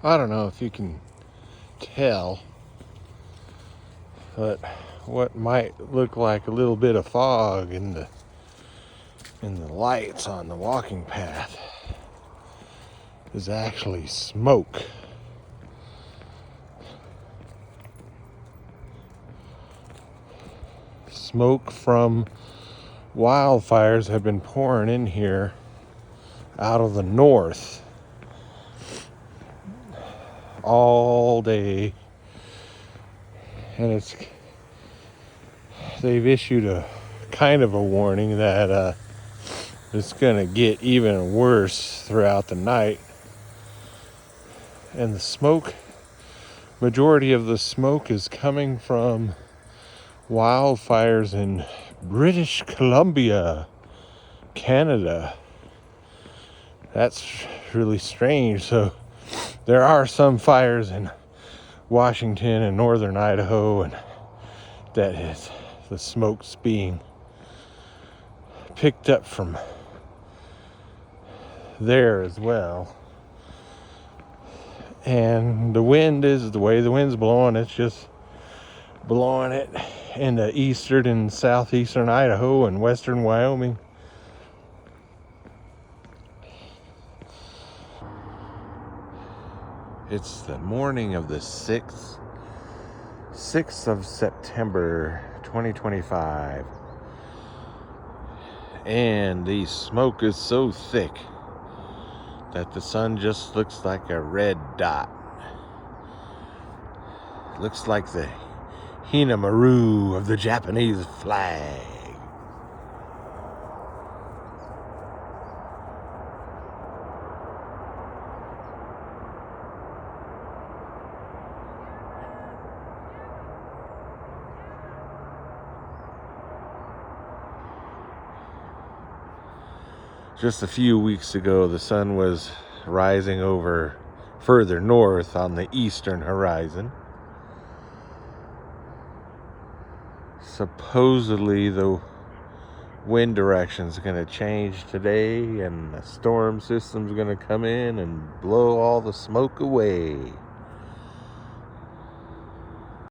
I don't know if you can tell, but what might look like a little bit of fog in the lights on the walking path is actually smoke. Smoke from wildfires have been pouring in here out of the north all day, and they've issued a kind of a warning that it's gonna get even worse throughout the night. And majority of the smoke is coming from wildfires in British Columbia, Canada. That's really strange. So there are some fires in Washington and northern Idaho, and the smoke's being picked up from there as well. And the way the wind's blowing, it's just blowing it into eastern and southeastern Idaho and western Wyoming. It's the morning of the 6th of September 2025, and the smoke is so thick that the sun just looks like a red dot. Looks like the Hinamaru of the Japanese flag. Just a few weeks ago, the sun was rising over further north on the eastern horizon. Supposedly, the wind direction is going to change today, and the storm system is going to come in and blow all the smoke away.